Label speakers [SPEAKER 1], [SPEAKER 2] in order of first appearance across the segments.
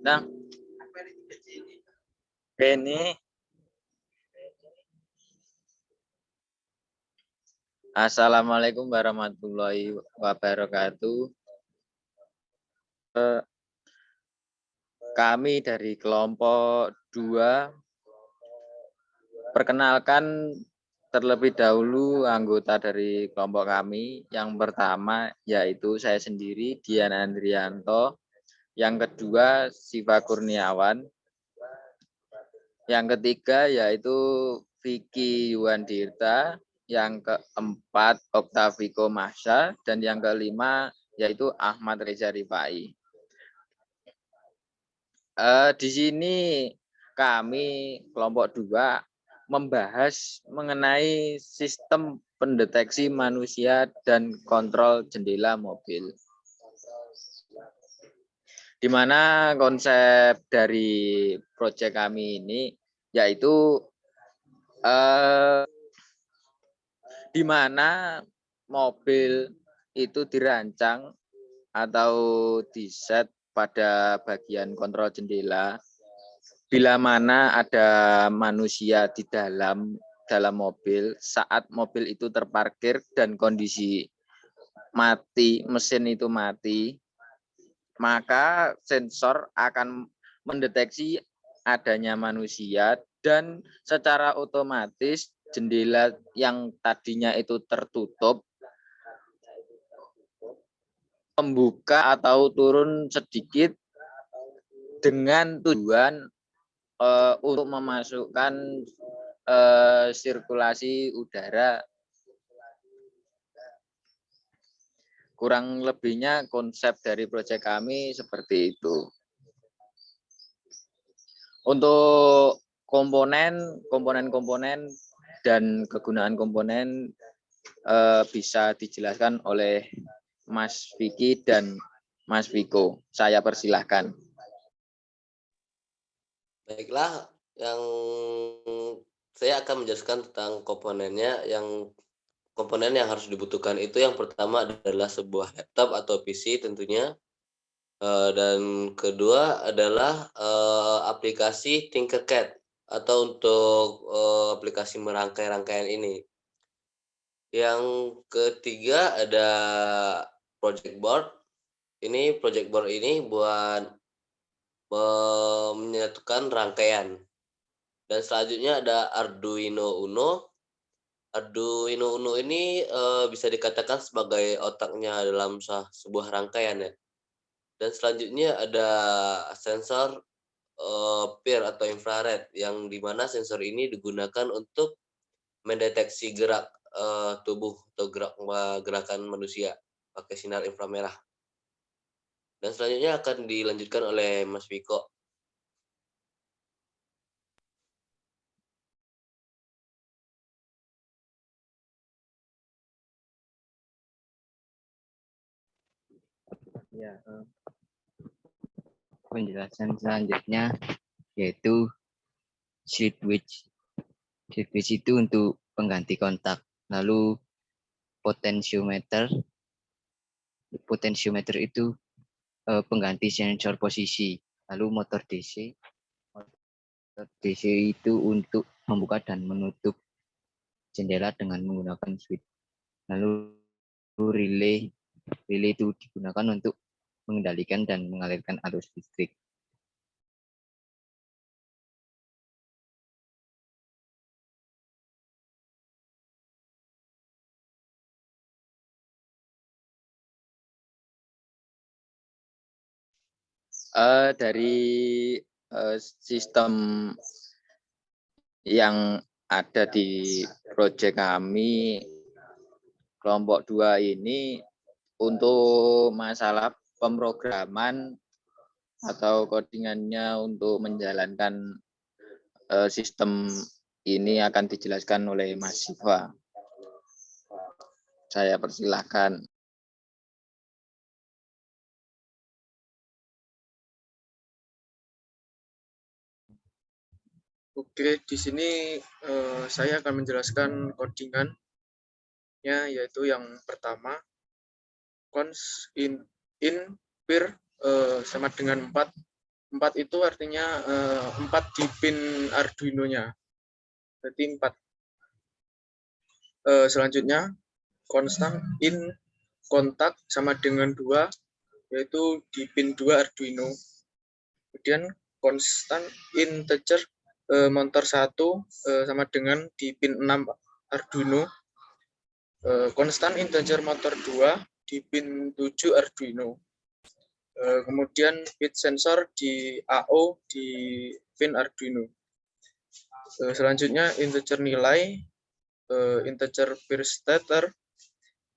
[SPEAKER 1] Nah, ini Assalamualaikum warahmatullahi wabarakatuh. Kami dari kelompok 2 perkenalkan terlebih dahulu anggota dari kelompok kami. Yang pertama yaitu saya sendiri, Dian Andrianto. Yang kedua, Siva Kurniawan. Yang ketiga yaitu Vicky Yuwandirta. Yang keempat, Oktaviko Masha. Dan yang kelima yaitu Ahmad Reza Rifai. Di sini kami kelompok 2 membahas mengenai sistem pendeteksi manusia dan kontrol jendela mobil. Di mana konsep dari proyek kami ini yaitu di mana mobil itu dirancang atau diset pada bagian kontrol jendela bila mana ada manusia di dalam mobil saat mobil itu terparkir dan kondisi mati, mesin itu mati, maka sensor akan mendeteksi adanya manusia dan secara otomatis jendela yang tadinya itu tertutup membuka atau turun sedikit dengan tujuan untuk memasukkan sirkulasi udara. Kurang lebihnya konsep dari proyek kami seperti itu. Untuk komponen dan kegunaan komponen bisa dijelaskan oleh Mas Vicky dan Mas Viko. Saya persilahkan.
[SPEAKER 2] Baiklah, yang saya akan menjelaskan tentang komponennya. Komponen yang harus dibutuhkan itu yang pertama adalah sebuah laptop atau PC tentunya. Dan kedua adalah aplikasi Tinkercad atau untuk aplikasi merangkai-rangkaian ini. Yang ketiga ada project board. Project board ini buat menyatukan rangkaian. Dan selanjutnya ada Arduino Uno. Arduino Uno ini bisa dikatakan sebagai otaknya dalam sebuah rangkaian ya. Dan selanjutnya ada sensor peer atau infrared, yang dimana sensor ini digunakan untuk mendeteksi gerak tubuh atau gerakan manusia pakai sinar inframerah. Dan selanjutnya akan dilanjutkan oleh Mas Viko.
[SPEAKER 3] Ya, penjelasan selanjutnya yaitu switch. Switch itu untuk pengganti kontak. Lalu potentiometer itu pengganti sensor posisi. Lalu motor DC itu untuk membuka dan menutup jendela dengan menggunakan switch. Lalu relay itu digunakan untuk mengendalikan dan mengalirkan arus listrik.
[SPEAKER 1] Dari sistem yang ada di proyek kami kelompok 2 ini untuk masalah pemrograman atau codingannya untuk menjalankan sistem ini akan dijelaskan oleh Mas Siva. Saya persilahkan.
[SPEAKER 4] Oke, di sini saya akan menjelaskan codingannya, yaitu yang pertama cons in peer sama dengan 4 4 itu artinya 4 di pin Arduino-nya. Berarti 4. Selanjutnya konstan in kontak sama dengan 2, yaitu di pin 2 Arduino. Kemudian konstan integer motor 1 sama dengan di pin 6 Arduino. Konstan integer motor 2 di pin 7 Arduino. Kemudian bit sensor di AO di pin Arduino. Selanjutnya integer nilai, integer pir starter,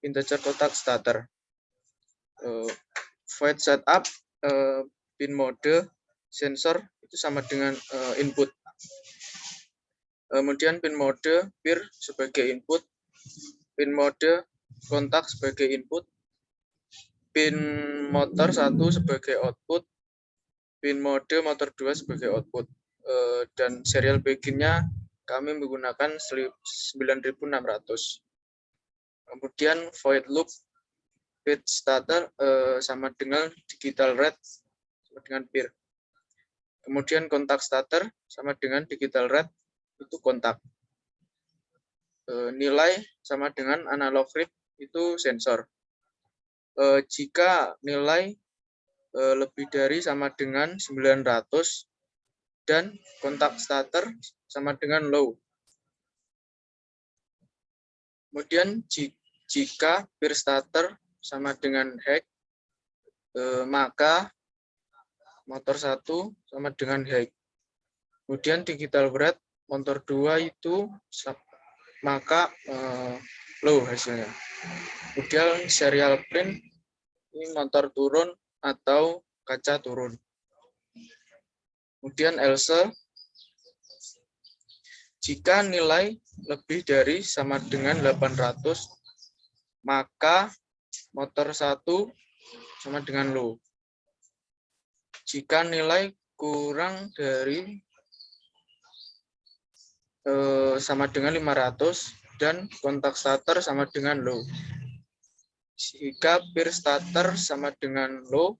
[SPEAKER 4] integer kotak starter. Void setup, pin mode, sensor itu sama dengan input. Kemudian pin mode pir sebagai input, pin mode kontak sebagai input, pin motor 1 sebagai output, pin mode motor 2 sebagai output. Dan serial begin-nya kami menggunakan 9600. Kemudian void loop bit starter sama dengan digital red sama dengan pir. Kemudian kontak starter sama dengan digital red itu kontak. Nilai sama dengan analog read itu sensor. Jika nilai lebih dari sama dengan 900 dan kontak starter sama dengan low. Kemudian jika pir starter sama dengan high, maka motor 1 sama dengan high. Kemudian digital red motor 2 itu maka low hasilnya. Kemudian serial print ini motor turun atau kaca turun. Kemudian else jika nilai lebih dari sama dengan 800 maka motor 1 sama dengan low. Jika nilai kurang dari sama dengan 500 dan kontak starter sama dengan low. Jika pir starter sama dengan low,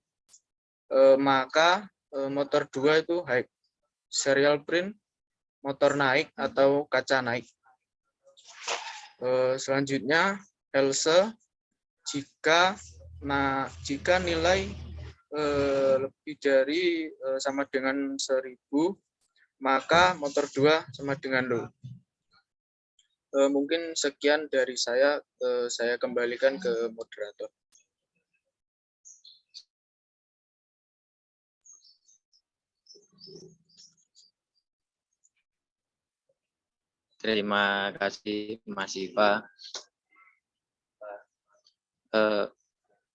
[SPEAKER 4] maka motor 2 itu high. Serial print motor naik atau kaca naik. Selanjutnya else jika nilai lebih dari sama dengan 1000 maka motor 2 sama dengan low. Mungkin sekian dari saya kembalikan ke moderator.
[SPEAKER 1] Terima kasih Mas Iva.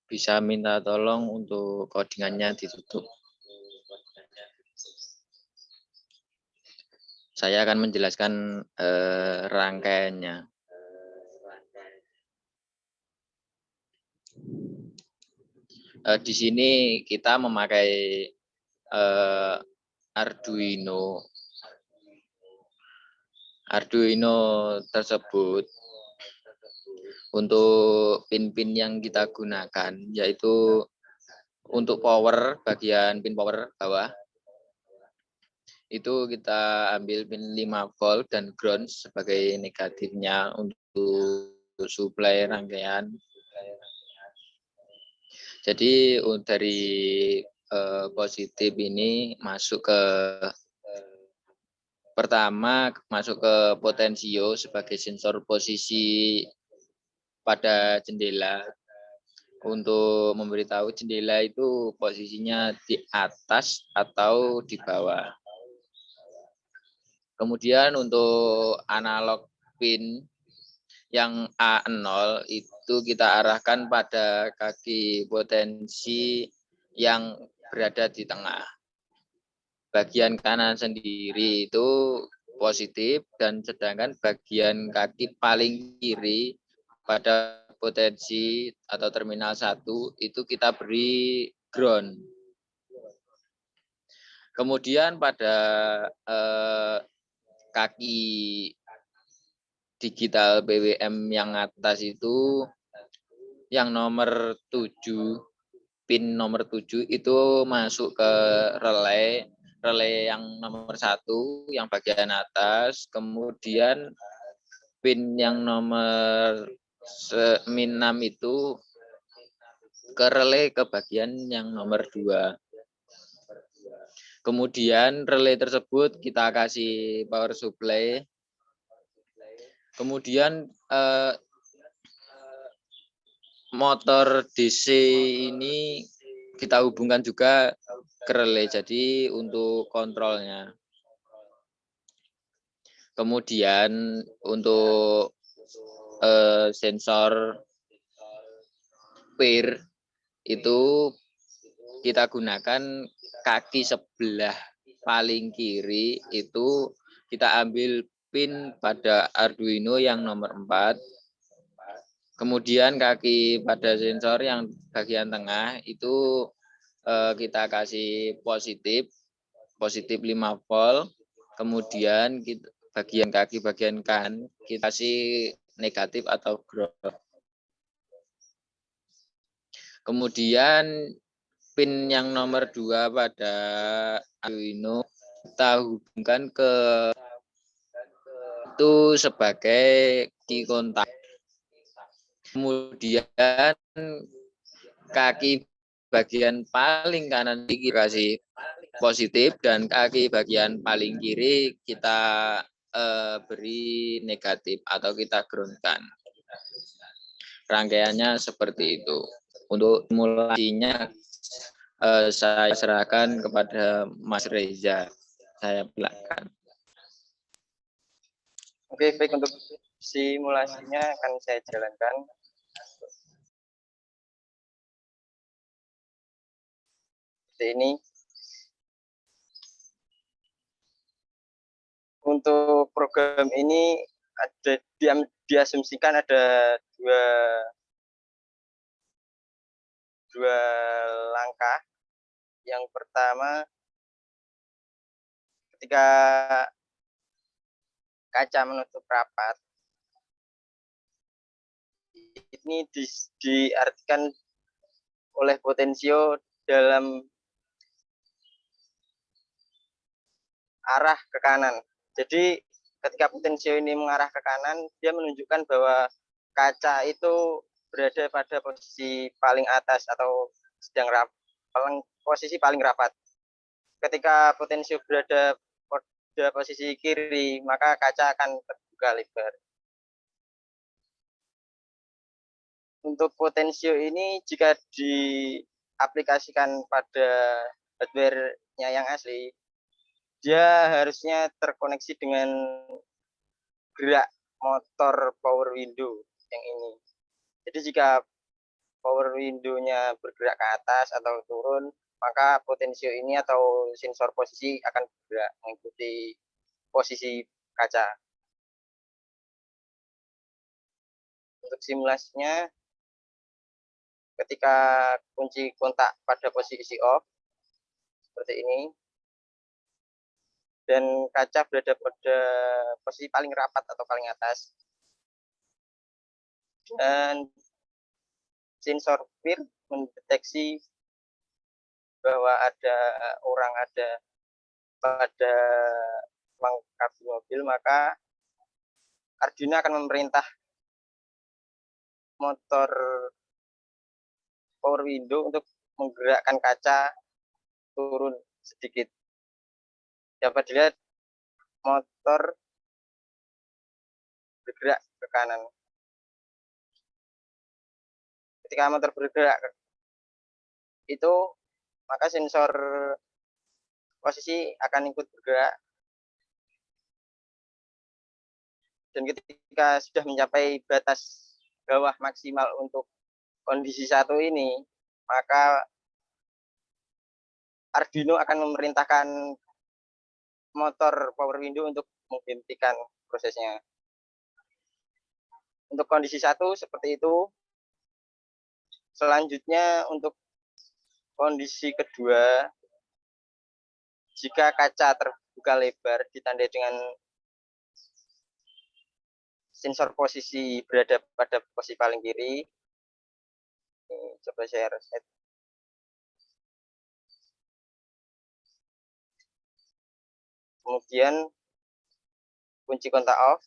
[SPEAKER 1] Bisa minta tolong untuk codingannya ditutup. Saya akan menjelaskan rangkaiannya. Di sini kita memakai Arduino. Arduino tersebut untuk pin-pin yang kita gunakan yaitu untuk power, bagian pin power bawah itu kita ambil pin 5 volt dan ground sebagai negatifnya untuk suplai rangkaian. Jadi dari positif ini masuk ke pertama masuk ke potensio sebagai sensor posisi pada jendela untuk memberitahu jendela itu posisinya di atas atau di bawah. Kemudian untuk analog pin yang A0 itu kita arahkan pada kaki potensi yang berada di tengah. Bagian kanan sendiri itu positif dan sedangkan bagian kaki paling kiri pada potensi atau terminal 1 itu kita beri ground. Kemudian pada kaki digital BWM yang atas itu yang nomor 7 pin nomor 7 itu masuk ke relay yang nomor 1 yang bagian atas, kemudian pin yang nomor min 6 itu ke relay ke bagian yang nomor 2. Kemudian relay tersebut kita kasih power supply. Kemudian motor DC ini kita hubungkan juga ke relay, jadi untuk kontrolnya. Kemudian untuk sensor PIR itu kita gunakan kaki sebelah paling kiri, itu kita ambil pin pada Arduino yang nomor 4. Kemudian kaki pada sensor yang bagian tengah itu kita kasih positif 5 volt. Kemudian bagian kaki bagian kanan kita kasih negatif atau ground. Kemudian pin yang nomor 2 pada Arduino kita hubungkan ke itu sebagai key kontak. Kemudian kaki bagian paling kanan kita kasih positif dan kaki bagian paling kiri kita beri negatif atau kita groundkan. Rangkaiannya seperti itu. Untuk simulasinya saya serahkan kepada Mas Reza. Saya belakang.
[SPEAKER 5] Oke, baik, untuk simulasinya akan saya jalankan. Seperti ini. Untuk program ini ada diasumsikan ada dua langkah. Yang pertama, ketika kaca menutup rapat, ini diartikan oleh potensio dalam arah ke kanan. Jadi ketika potensio ini mengarah ke kanan, dia menunjukkan bahwa kaca itu berada pada posisi paling atas atau posisi paling rapat. Ketika potensio berada pada posisi kiri, maka kaca akan terbuka lebar. Untuk potensio ini jika diaplikasikan pada hardware-nya yang asli, dia harusnya terkoneksi dengan gerak motor power window yang ini. Jadi jika power window-nya bergerak ke atas atau turun, maka potensio ini atau sensor posisi akan bergerak mengikuti posisi kaca. Untuk simulasinya, ketika kunci kontak pada posisi off, seperti ini, dan kaca berada pada posisi paling rapat atau paling atas, dan sensor PIR mendeteksi bahwa ada orang ada pada ruang kabin mobil, maka Arduino akan memerintah motor power window untuk menggerakkan kaca turun sedikit. Dapat dilihat motor bergerak ke kanan. Ketika motor bergerak itu, maka sensor posisi akan ikut bergerak. Dan ketika sudah mencapai batas bawah maksimal untuk kondisi 1 ini, maka Arduino akan memerintahkan motor power window untuk menghentikan prosesnya. Untuk kondisi 1 seperti itu. Selanjutnya untuk kondisi kedua, jika kaca terbuka lebar ditandai dengan sensor posisi berada pada posisi paling kiri. Ini coba saya reset. kemudian kunci kontak off,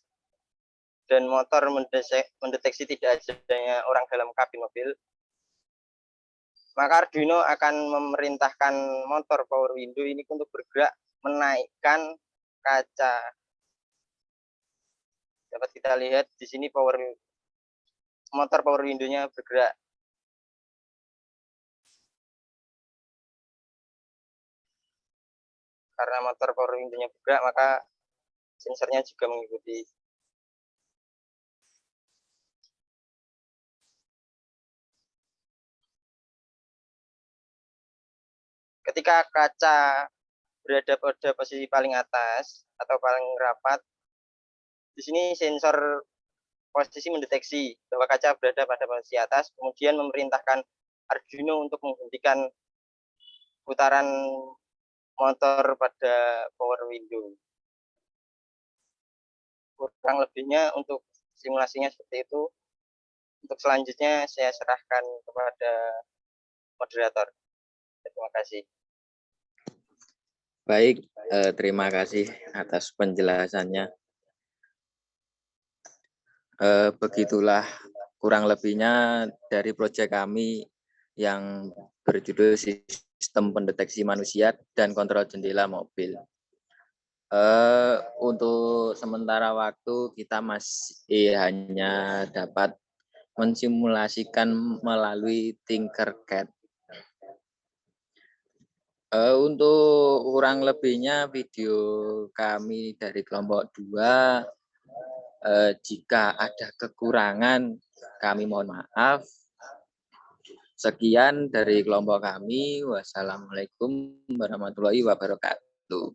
[SPEAKER 5] dan motor mendeteksi tidak adanya orang dalam kabin mobil, maka Arduino akan memerintahkan motor power window ini untuk bergerak menaikkan kaca. Dapat kita lihat di sini motor power window-nya bergerak. Karena motor power window-nya bergerak, maka sensornya juga mengikuti. Ketika kaca berada pada posisi paling atas atau paling rapat, di sini sensor posisi mendeteksi bahwa kaca berada pada posisi atas, kemudian memerintahkan Arduino untuk menghentikan putaran motor pada power window. Kurang lebihnya untuk simulasinya seperti itu. Untuk selanjutnya saya serahkan kepada moderator. Terima kasih.
[SPEAKER 1] Baik, terima kasih atas penjelasannya. Begitulah kurang lebihnya dari proyek kami yang berjudul Sistem Pendeteksi Manusia dan Kontrol Jendela Mobil. Untuk sementara waktu kita masih hanya dapat mensimulasikan melalui Tinkercad. Untuk kurang lebihnya video kami dari kelompok 2, jika ada kekurangan kami mohon maaf. Sekian dari kelompok kami. Wassalamualaikum warahmatullahi wabarakatuh.